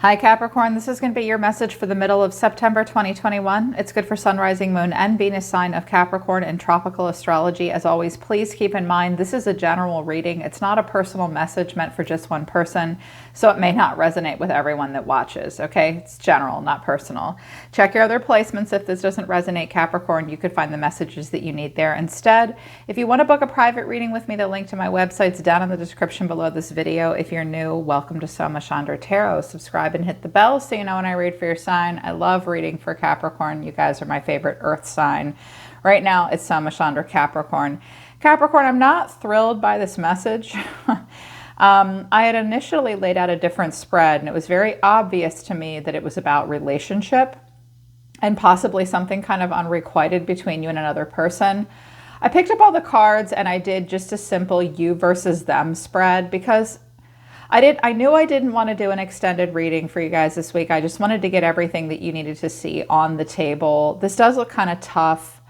Hi Capricorn, this is going to be your message for the middle of September 2021. It's good for Sun, Rising, Moon, and Venus sign of Capricorn in tropical astrology. As always, please keep in mind this is a general reading. It's not a personal message meant for just one person, so it may not resonate with everyone that watches, okay? It's general, not personal. Check your other placements. If this doesn't resonate, Capricorn, you could find the messages that you need there instead. If you want to book a private reading with me, the link to my website's down in the description below this video. If you're new, welcome to Soma Chandra Tarot. Subscribe and hit the bell so you know when I read for your sign. I love reading for Capricorn. You guys are my favorite earth sign. Right now, it's Soma Chandra Capricorn. Capricorn, I'm not thrilled by this message. I had initially laid out a different spread, and it was very obvious to me that it was about relationship and possibly something kind of unrequited between you and another person. I picked up all the cards and I did just a simple you versus them spread because I knew I didn't want to do an extended reading for you guys this week. I just wanted to get everything that you needed to see on the table. This does look kind of tough.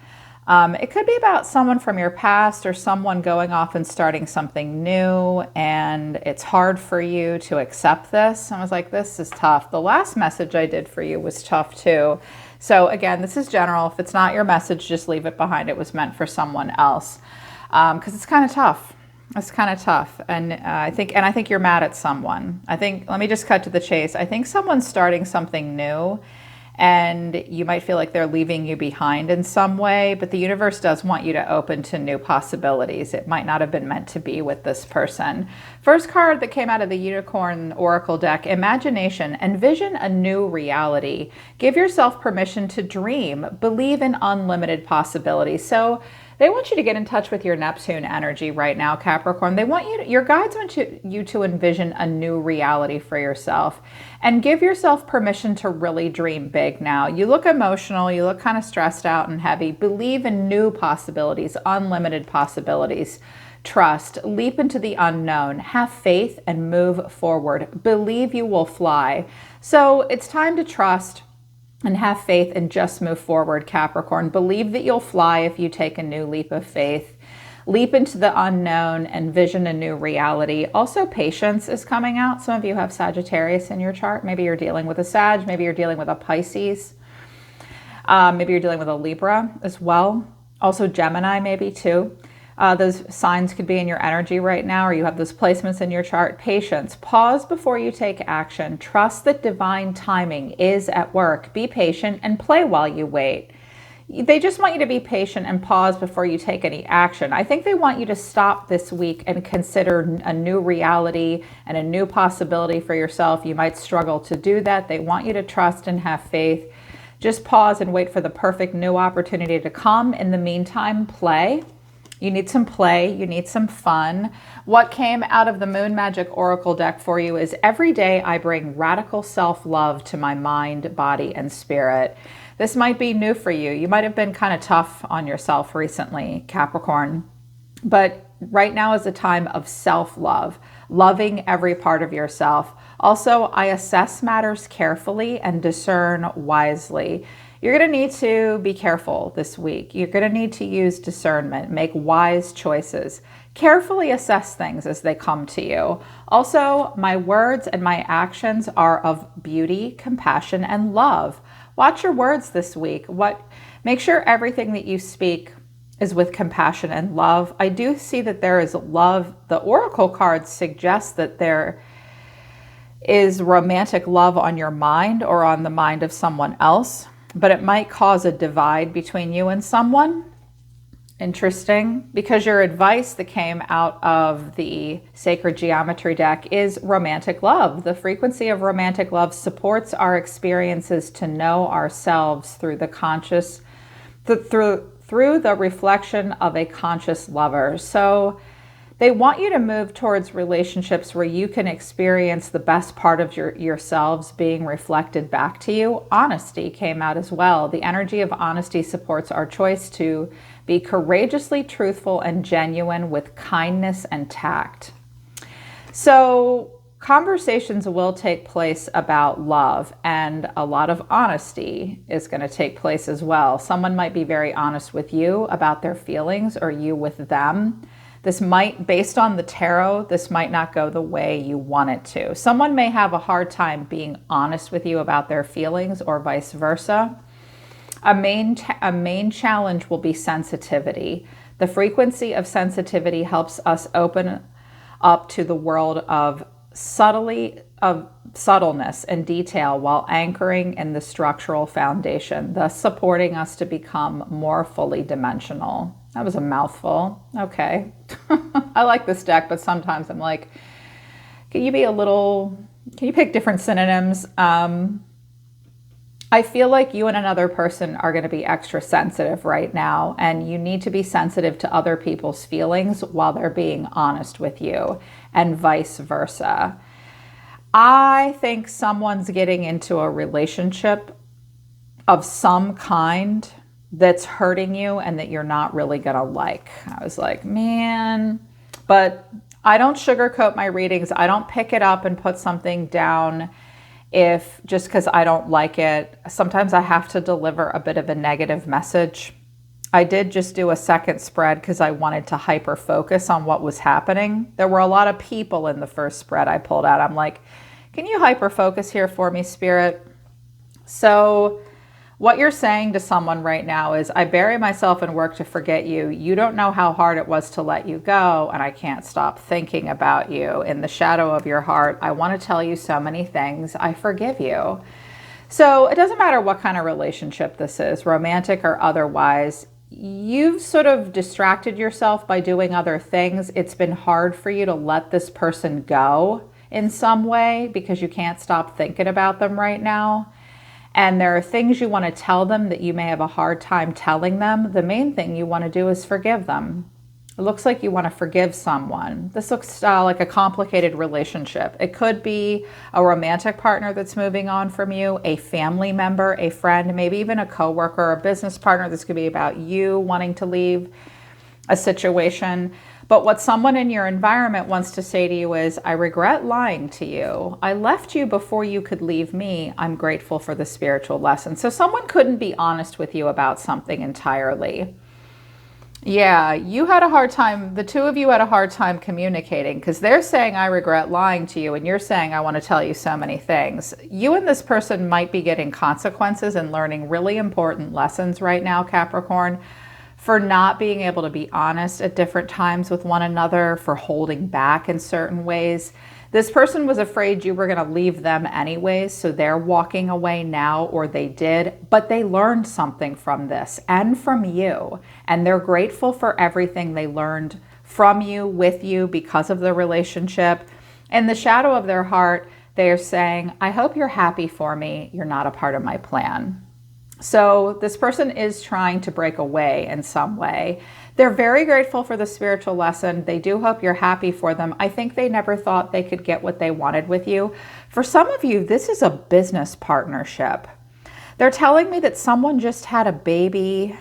It could be about someone from your past or someone going off and starting something new, and it's hard for you to accept this. I was like, this is tough. The last message I did for you was tough too. So again, this is general. If it's not your message, just leave it behind. It was meant for someone else because it's kind of tough. It's kind of tough. And I think you're mad at someone. Let me just cut to the chase. I think someone's starting something new and you might feel like they're leaving you behind in some way, but the universe does want you to open to new possibilities. It might not have been meant to be with this person. First card that came out of the Unicorn Oracle deck, imagination. Envision a new reality. Give yourself permission to dream. Believe in unlimited possibilities. So they want you to get in touch with your Neptune energy right now, Capricorn. They want you your guides want you to envision a new reality for yourself and give yourself permission to really dream big now. You look emotional, you look kind of stressed out and heavy. Believe in new possibilities, unlimited possibilities. Trust, leap into the unknown, have faith and move forward. Believe you will fly. So it's time to trust and have faith and just move forward, Capricorn. Believe that you'll fly if you take a new leap of faith. Leap into the unknown, envision a new reality. Also, patience is coming out. Some of you have Sagittarius in your chart. Maybe you're dealing with a Sag. Maybe you're dealing with a Pisces. Maybe you're dealing with a Libra as well. Also Gemini maybe too. Those signs could be in your energy right now, or you have those placements in your chart. Patience. Pause before you take action. Trust that divine timing is at work. Be patient and play while you wait. They just want you to be patient and pause before you take any action. I think they want you to stop this week and consider a new reality and a new possibility for yourself. You might struggle to do that. They want you to trust and have faith. Just pause and wait for the perfect new opportunity to come. In the meantime, play. You need some play, you need some fun. What came out of the Moon Magic Oracle deck for you is every day I bring radical self-love to my mind, body, and spirit. This might be new for you. You might have been kind of tough on yourself recently, Capricorn. But right now is a time of self-love, loving every part of yourself. Also, I assess matters carefully and discern wisely. You're going to need to be careful this week. You're going to need to use discernment, make wise choices, carefully assess things as they come to you. Also, my words and my actions are of beauty, compassion, and love. Watch your words this week. Make sure everything that you speak is with compassion and love. I do see that there is love. The Oracle cards suggest that there is romantic love on your mind or on the mind of someone else, but it might cause a divide between you and someone. Interesting, because your advice that came out of the Sacred Geometry deck is romantic love. The frequency of romantic love supports our experiences to know ourselves through the conscious, through the reflection of a conscious lover. So they want you to move towards relationships where you can experience the best part of yourselves being reflected back to you. Honesty came out as well. The energy of honesty supports our choice to be courageously truthful and genuine with kindness and tact. So conversations will take place about love, and a lot of honesty is going to take place as well. Someone might be very honest with you about their feelings or you with them. This might, based on the tarot, this might not go the way you want it to. Someone may have a hard time being honest with you about their feelings or vice versa. A main challenge will be sensitivity. The frequency of sensitivity helps us open up to the world of subtleness and detail while anchoring in the structural foundation, thus supporting us to become more fully dimensional. That was a mouthful. Okay. I like this deck, but sometimes I'm like, can you pick different synonyms? I feel like you and another person are going to be extra sensitive right now, and you need to be sensitive to other people's feelings while they're being honest with you, and vice versa. I think someone's getting into a relationship of some kind that's hurting you and that you're not really going to like. I was like, man, but I don't sugarcoat my readings. I don't pick it up and put something down if just because I don't like it. Sometimes I have to deliver a bit of a negative message. I did just do a second spread because I wanted to hyper focus on what was happening. There were a lot of people in the first spread I pulled out. I'm like, can you hyper focus here for me, Spirit? So what you're saying to someone right now is, I bury myself in work to forget you. You don't know how hard it was to let you go, and I can't stop thinking about you. In the shadow of your heart, I want to tell you so many things. I forgive you. So it doesn't matter what kind of relationship this is, romantic or otherwise. You've sort of distracted yourself by doing other things. It's been hard for you to let this person go in some way because you can't stop thinking about them right now. And there are things you want to tell them that you may have a hard time telling them. The main thing you want to do is forgive them. It looks like you want to forgive someone. This looks like a complicated relationship. It could be a romantic partner that's moving on from you, a family member, a friend, maybe even a coworker or a business partner. This could be about you wanting to leave a situation. But what someone in your environment wants to say to you is, I regret lying to you. I left you before you could leave me. I'm grateful for the spiritual lesson. So someone couldn't be honest with you about something entirely. Yeah, you had a hard time. The two of you had a hard time communicating because they're saying, I regret lying to you. And you're saying, I want to tell you so many things. You and this person might be getting consequences and learning really important lessons right now, Capricorn, for not being able to be honest at different times with one another, for holding back in certain ways. This person was afraid you were going to leave them anyways, so they're walking away now, or they did, but they learned something from this and from you, and they're grateful for everything they learned from you, with you, because of the relationship. In the shadow of their heart, they are saying, I hope you're happy for me. You're not a part of my plan. So this person is trying to break away in some way. They're very grateful for the spiritual lesson. They do hope you're happy for them. I think they never thought they could get what they wanted with you. For some of you, this is a business partnership. They're telling me that someone just had a baby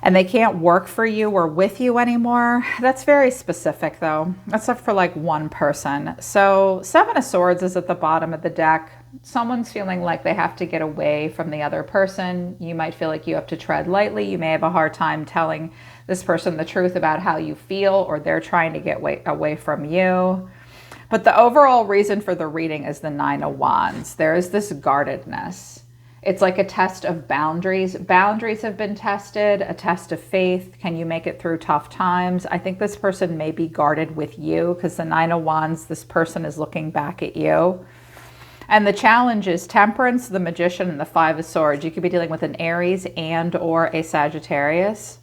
and they can't work for you or with you anymore. That's very specific though. That's up for like one person. So Seven of Swords is at the bottom of the deck. Someone's feeling like they have to get away from the other person. You might feel like you have to tread lightly. You may have a hard time telling this person the truth about how you feel, or they're trying to get away from you. But the overall reason for the reading is the Nine of Wands. There is this guardedness. It's like a test of boundaries. Boundaries have been tested, a test of faith. Can you make it through tough times? I think this person may be guarded with you because the Nine of Wands, this person is looking back at you. And the challenge is Temperance, the Magician, and the Five of Swords. You could be dealing with an Aries and or a Sagittarius.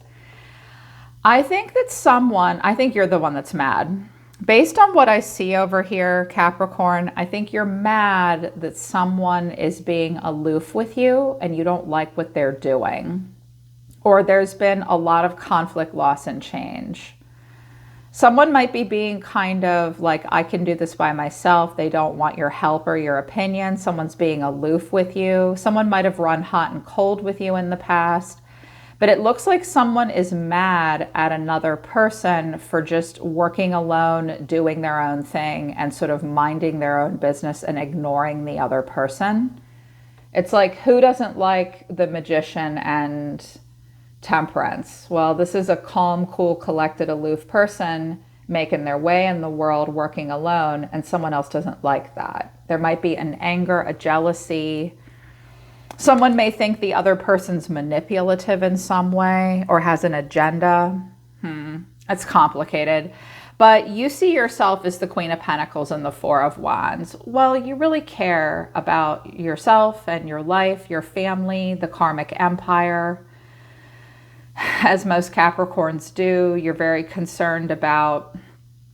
I think you're the one that's mad. Based on what I see over here, Capricorn, I think you're mad that someone is being aloof with you and you don't like what they're doing. Or there's been a lot of conflict, loss, and change. Someone might be being kind of like, I can do this by myself. They don't want your help or your opinion. Someone's being aloof with you. Someone might have run hot and cold with you in the past. But it looks like someone is mad at another person for just working alone, doing their own thing, and sort of minding their own business and ignoring the other person. It's like, who doesn't like the Magician and Temperance. Well, this is a calm, cool, collected, aloof person making their way in the world, working alone, and someone else doesn't like that. There might be an anger, a jealousy. Someone may think the other person's manipulative in some way or has an agenda. It's complicated. But you see yourself as the Queen of Pentacles and the Four of Wands. Well, you really care about yourself and your life, your family, the karmic empire. As most Capricorns do, you're very concerned about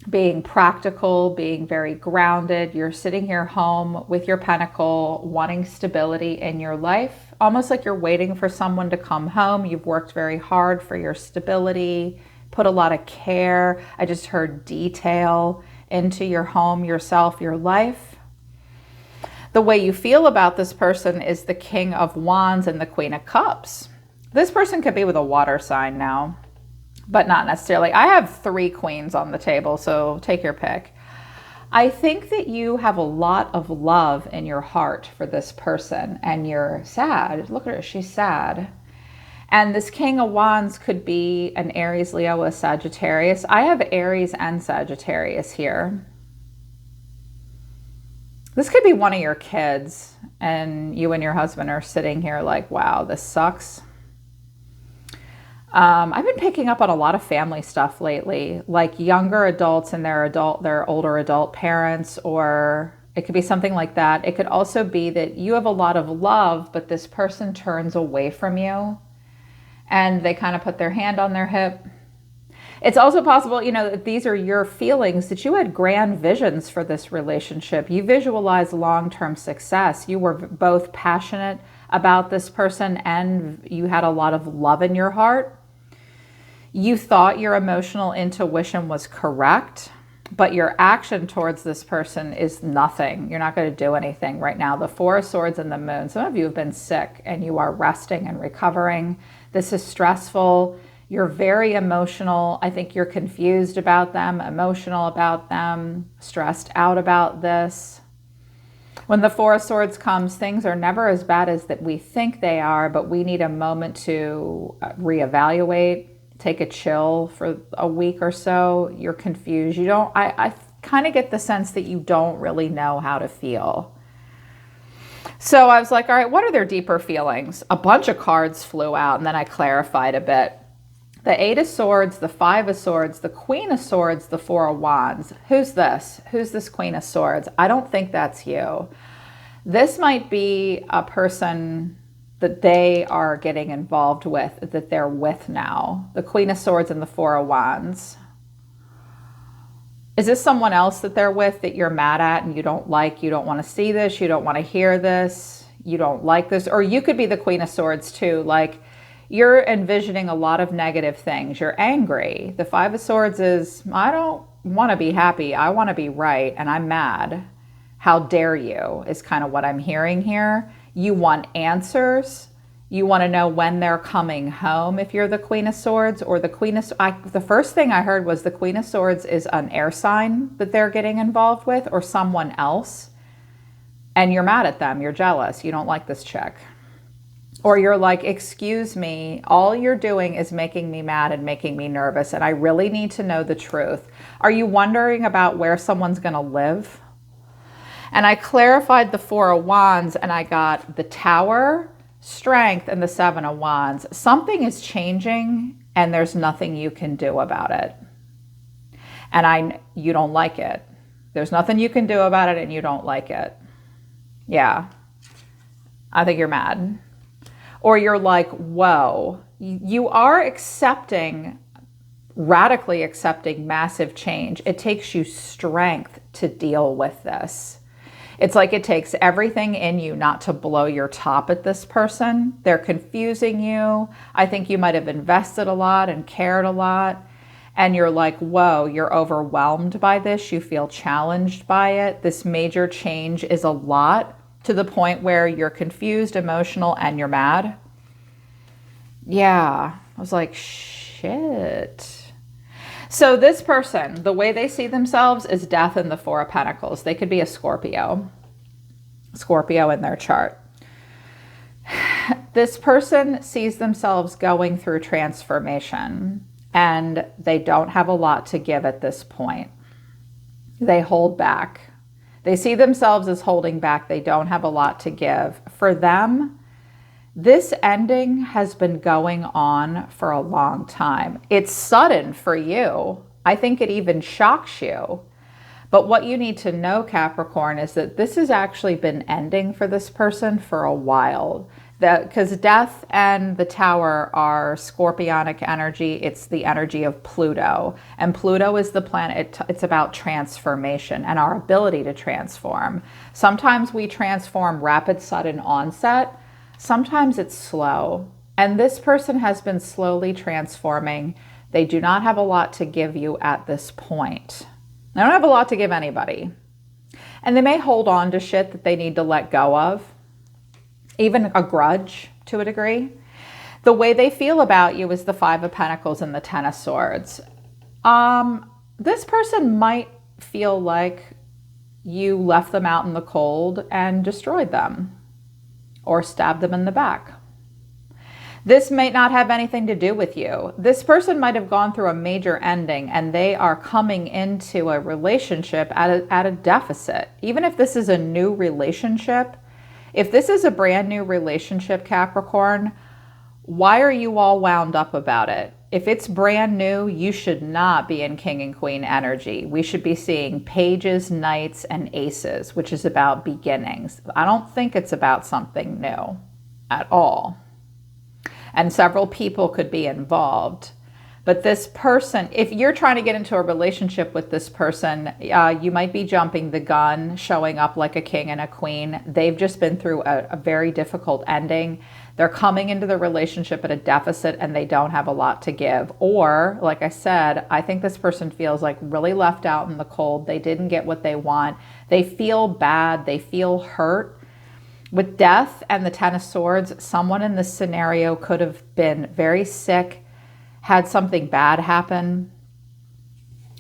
being practical, being very grounded. You're sitting here home with your pentacle, wanting stability in your life, almost like you're waiting for someone to come home. You've worked very hard for your stability, put a lot of care. I just heard detail into your home, yourself, your life. The way you feel about this person is the King of Wands and the Queen of Cups. This person could be with a water sign now, but not necessarily. I have 3 queens on the table, so take your pick. I think that you have a lot of love in your heart for this person, and you're sad. Look at her, she's sad. And this King of Wands could be an Aries, Leo, a Sagittarius. I have Aries and Sagittarius here. This could be one of your kids, and you and your husband are sitting here like, wow, this sucks. I've been picking up on a lot of family stuff lately, like younger adults and their older adult parents, or it could be something like that. It could also be that you have a lot of love, but this person turns away from you and they kind of put their hand on their hip. It's also possible, that these are your feelings, that you had grand visions for this relationship. You visualized long-term success. You were both passionate about this person and you had a lot of love in your heart. You thought your emotional intuition was correct, but your action towards this person is nothing. You're not going to do anything right now. The Four of Swords and the Moon. Some of you have been sick and you are resting and recovering. This is stressful. You're very emotional. I think you're confused about them, emotional about them, stressed out about this. When the Four of Swords comes, things are never as bad as that we think they are, but we need a moment to reevaluate, take a chill for a week or so. You're confused. I kind of get the sense that you don't really know how to feel. So I was like, all right, what are their deeper feelings? A bunch of cards flew out and then I clarified a bit. The Eight of Swords, the Five of Swords, the Queen of Swords, the Four of Wands. Who's this? Who's this Queen of Swords? I don't think that's you. This might be a person that they are getting involved with, that they're with now. The Queen of Swords and the Four of Wands. Is this someone else that they're with that you're mad at and you don't like? You don't want to see this. You don't want to hear this. You don't like this. Or you could be the Queen of Swords too. Like, you're envisioning a lot of negative things. You're angry. The Five of Swords is, I don't want to be happy. I want to be right. And I'm mad. How dare you is kind of what I'm hearing here. You want answers. You want to know when they're coming home if you're the Queen of Swords, or the Queen of... the first thing I heard was the Queen of Swords is an air sign that they're getting involved with, or someone else. And you're mad at them. You're jealous. You don't like this chick. Or you're like, excuse me, all you're doing is making me mad and making me nervous, and I really need to know the truth. Are you wondering about where someone's going to live? And I clarified the Four of Wands, and I got the Tower, Strength, and the Seven of Wands. Something is changing, and there's nothing you can do about it. And you don't like it. There's nothing you can do about it, and you don't like it. Yeah. I think you're mad. Or you're like, whoa, you are radically accepting massive change. It takes you strength to deal with this. It's like it takes everything in you not to blow your top at this person. They're confusing you. I think you might have invested a lot and cared a lot. And you're like, whoa, you're overwhelmed by this. You feel challenged by it. This major change is a lot, to the point where you're confused, emotional, and you're mad. Yeah, I was like, shit. So this person, the way they see themselves is Death and the Four of Pentacles. They could be a Scorpio in their chart. This person sees themselves going through transformation and they don't have a lot to give at this point. They hold back. They see themselves as holding back. They don't have a lot to give. For them, this ending has been going on for a long time. It's sudden for you. I think it even shocks you. But what you need to know, Capricorn, is that this has actually been ending for this person for a while. Because death and the Tower are scorpionic energy. It's the energy of Pluto. And Pluto is the planet. It's about transformation and our ability to transform. Sometimes we transform rapid, sudden onset. Sometimes it's slow. And this person has been slowly transforming. They do not have a lot to give you at this point. They don't have a lot to give anybody. And they may hold on to shit that they need to let go of. Even a grudge to a degree. The way they feel about you is the Five of Pentacles and the Ten of Swords. This person might feel like you left them out in the cold and destroyed them or stabbed them in the back. This may not have anything to do with you. This person might have gone through a major ending and they are coming into a relationship at a deficit. Even if this is a new relationship, if this is a brand new relationship, Capricorn, why are you all wound up about it? If it's brand new, you should not be in King and Queen energy. We should be seeing pages, knights, and aces, which is about beginnings. I don't think it's about something new at all. And several people could be involved. But this person, if you're trying to get into a relationship with this person, you might be jumping the gun, showing up like a king and a queen. They've just been through a very difficult ending. They're coming into the relationship at a deficit and they don't have a lot to give. Or, like I said, I think this person feels like really left out in the cold. They didn't get what they want. They feel bad. They feel hurt. With death and the Ten of Swords, someone in this scenario could have been very sick, had something bad happen.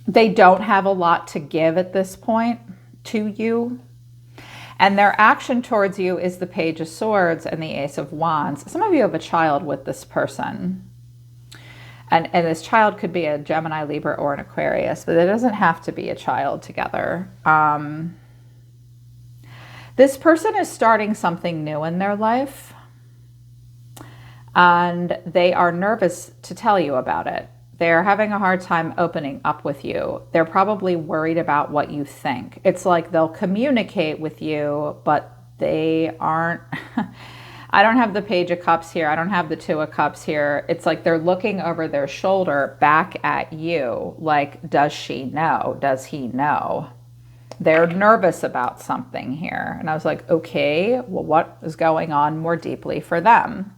They don't have a lot to give at this point to you. And their action towards you is the Page of Swords and the Ace of Wands. Some of you have a child with this person. And this child could be a Gemini, Libra, or an Aquarius, but it doesn't have to be a child together. This person is starting something new in their life. And they are nervous to tell you about it. They're having a hard time opening up with you. They're probably worried about what you think. It's like they'll communicate with you, but they aren't. I don't have the Page of Cups here. I don't have the Two of Cups here. It's like they're looking over their shoulder back at you. Like, does she know? Does he know? They're nervous about something here. And I was like, okay, well, what is going on more deeply for them?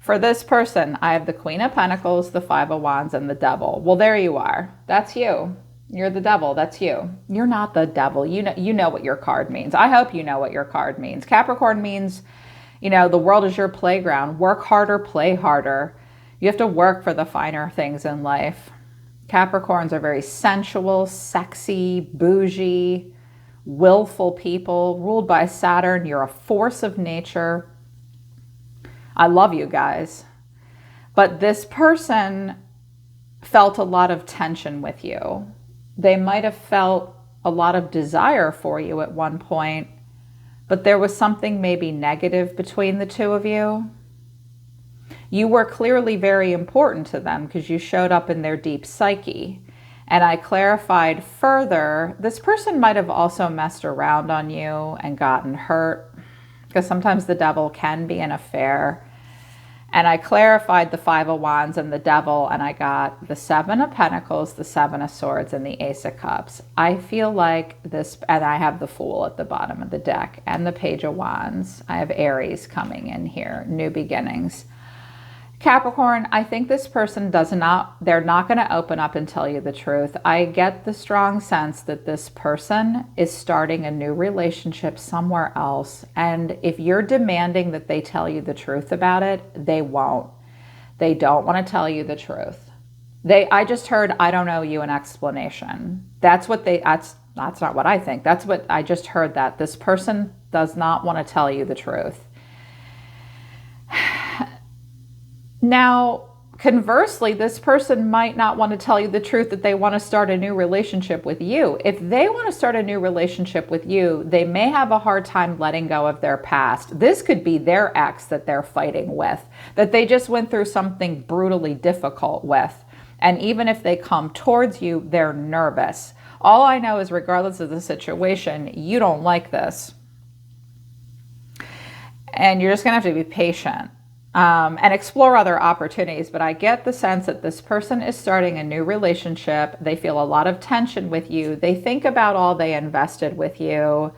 For this person, I have the Queen of Pentacles, the Five of Wands, and the Devil. Well, there you are. That's you. You're the Devil. That's you. You're not the Devil. You know what your card means. I hope you know what your card means. Capricorn means, you know, the world is your playground. Work harder, play harder. You have to work for the finer things in life. Capricorns are very sensual, sexy, bougie, willful people, ruled by Saturn. You're a force of nature. I love you guys. But this person felt a lot of tension with you. They might have felt a lot of desire for you at one point, but there was something maybe negative between the two of you. You were clearly very important to them because you showed up in their deep psyche. And I clarified further, this person might have also messed around on you and gotten hurt, because sometimes the Devil can be an affair. And I clarified the Five of Wands and the Devil, and I got the Seven of Pentacles, the Seven of Swords, and the Ace of Cups. I feel like this, and I have the Fool at the bottom of the deck, and the Page of Wands. I have Aries coming in here, new beginnings. Capricorn, I think this person they're not going to open up and tell you the truth. I get the strong sense that this person is starting a new relationship somewhere else. And if you're demanding that they tell you the truth about it, they won't. They don't want to tell you the truth. I just heard, I don't owe you an explanation. That's not what I think. That's what I just heard, that this person does not want to tell you the truth. Now, conversely, this person might not want to tell you the truth that they want to start a new relationship with you. If they want to start a new relationship with you, they may have a hard time letting go of their past. This could be their ex that they're fighting with, that they just went through something brutally difficult with. And even if they come towards you, they're nervous. All I know is regardless of the situation, you don't like this. And you're just going to have to be patient. And explore other opportunities. But I get the sense that this person is starting a new relationship. They feel a lot of tension with you. They think about all they invested with you,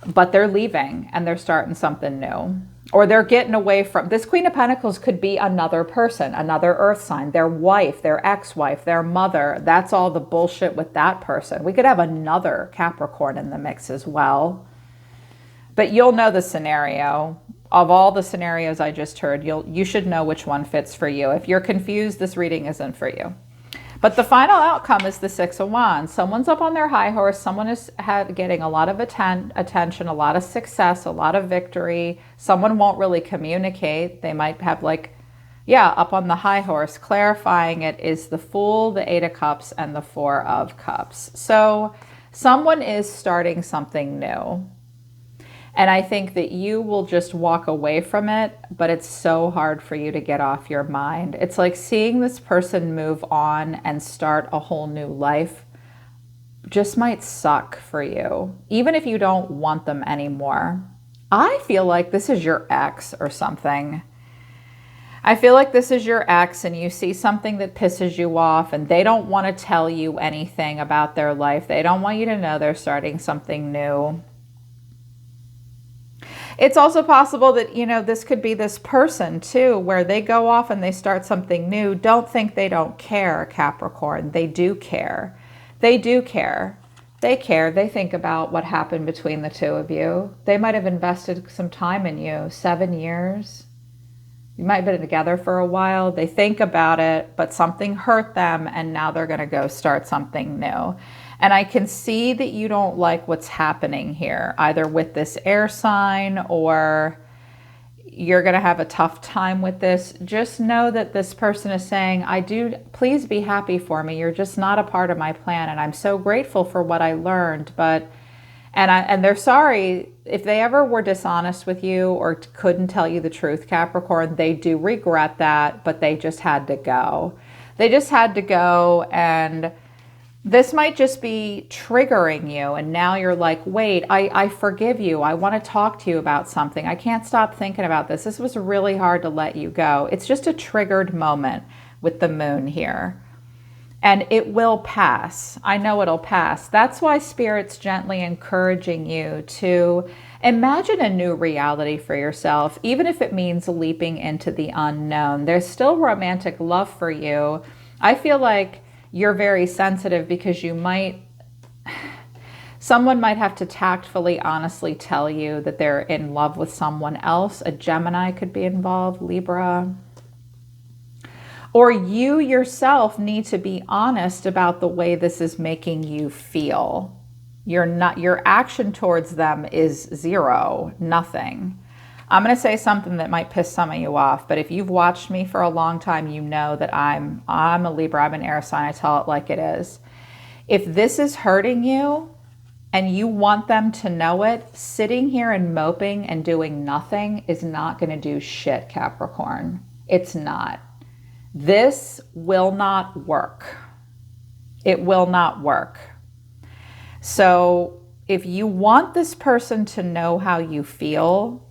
but they're leaving and they're starting something new. Or they're getting away from this. Queen of Pentacles could be another person, another earth sign, their wife, their ex-wife, their mother. That's all the bullshit with that person. We could have another Capricorn in the mix as well. But you'll know the scenario. Of all the scenarios I just heard, you should know which one fits for you. If you're confused, this reading isn't for you. But the final outcome is the Six of Wands. Someone's up on their high horse. Someone is getting a lot of attention, a lot of success, a lot of victory. Someone won't really communicate. They might have up on the high horse. Clarifying it is the Fool, the Eight of Cups, and the Four of Cups. So someone is starting something new. And I think that you will just walk away from it, but it's so hard for you to get off your mind. It's like seeing this person move on and start a whole new life just might suck for you, even if you don't want them anymore. I feel like this is your ex or something. I feel like this is your ex and you see something that pisses you off and they don't want to tell you anything about their life. They don't want you to know they're starting something new. It's also possible that, this could be this person too, where they go off and they start something new. Don't think they don't care, Capricorn. They do care. They do care. They care. They think about what happened between the two of you. They might have invested some time in you, 7 years. You might have been together for a while. They think about it, but something hurt them and now they're going to go start something new. And I can see that you don't like what's happening here, either with this air sign or you're going to have a tough time with this. Just know that this person is saying, please be happy for me. You're just not a part of my plan. And I'm so grateful for what I learned. And they're sorry if they ever were dishonest with you or couldn't tell you the truth, Capricorn. They do regret that, but they just had to go. They just had to go, and this might just be triggering you. And now you're like, wait, I forgive you. I want to talk to you about something. I can't stop thinking about this. This was really hard to let you go. It's just a triggered moment with the moon here. And it will pass. I know it'll pass. That's why Spirit's gently encouraging you to imagine a new reality for yourself, even if it means leaping into the unknown. There's still romantic love for you. I feel like you're very sensitive because someone might have to tactfully, honestly tell you that they're in love with someone else. A Gemini could be involved, Libra. Or you yourself need to be honest about the way this is making you feel. Your action towards them is zero, nothing. I'm going to say something that might piss some of you off, but if you've watched me for a long time, you know that I'm a Libra, I'm an air sign, I tell it like it is. If this is hurting you and you want them to know it, sitting here and moping and doing nothing is not going to do shit, Capricorn. It's not. This will not work. It will not work. So if you want this person to know how you feel,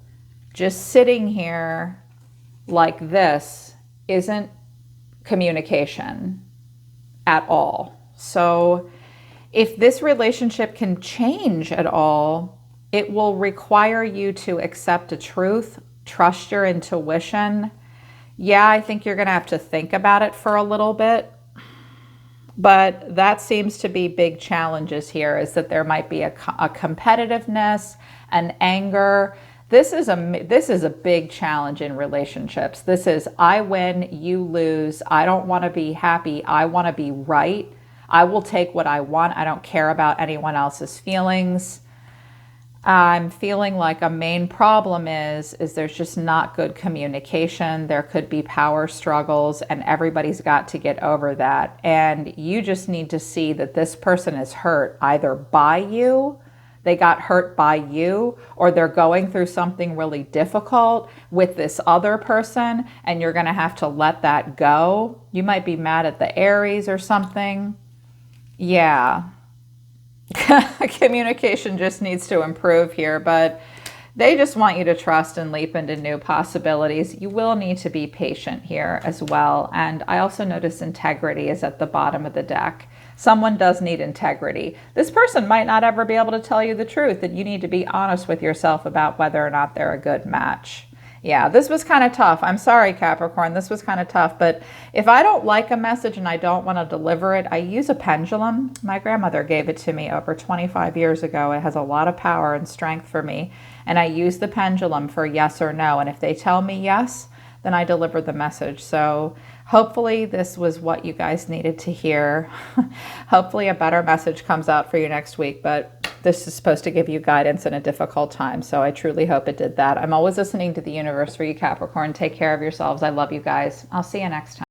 just sitting here like this isn't communication at all. So if this relationship can change at all, it will require you to accept a truth, trust your intuition. Yeah, I think you're going to have to think about it for a little bit. But that seems to be big challenges here, is that there might be a competitiveness, an anger. This is a big challenge in relationships. This is, I win, you lose. I don't want to be happy. I want to be right. I will take what I want. I don't care about anyone else's feelings. I'm feeling like a main problem is there's just not good communication. There could be power struggles, and everybody's got to get over that. And you just need to see that this person is hurt either by you, they got hurt by you, or they're going through something really difficult with this other person, and you're going to have to let that go. You might be mad at the Aries or something. Yeah. Communication just needs to improve here, but they just want you to trust and leap into new possibilities. You will need to be patient here as well. And I also notice integrity is at the bottom of the deck. Someone does need integrity. This person might not ever be able to tell you the truth, and you need to be honest with yourself about whether or not they're a good match. Yeah, this was kind of tough. I'm sorry, Capricorn. This was kind of tough. But if I don't like a message and I don't want to deliver it, I use a pendulum. My grandmother gave it to me over 25 years ago. It has a lot of power and strength for me. And I use the pendulum for yes or no. And if they tell me yes, then I deliver the message. So hopefully this was what you guys needed to hear. Hopefully a better message comes out for you next week. But this is supposed to give you guidance in a difficult time. So I truly hope it did that. I'm always listening to the universe for you, Capricorn. Take care of yourselves. I love you guys. I'll see you next time.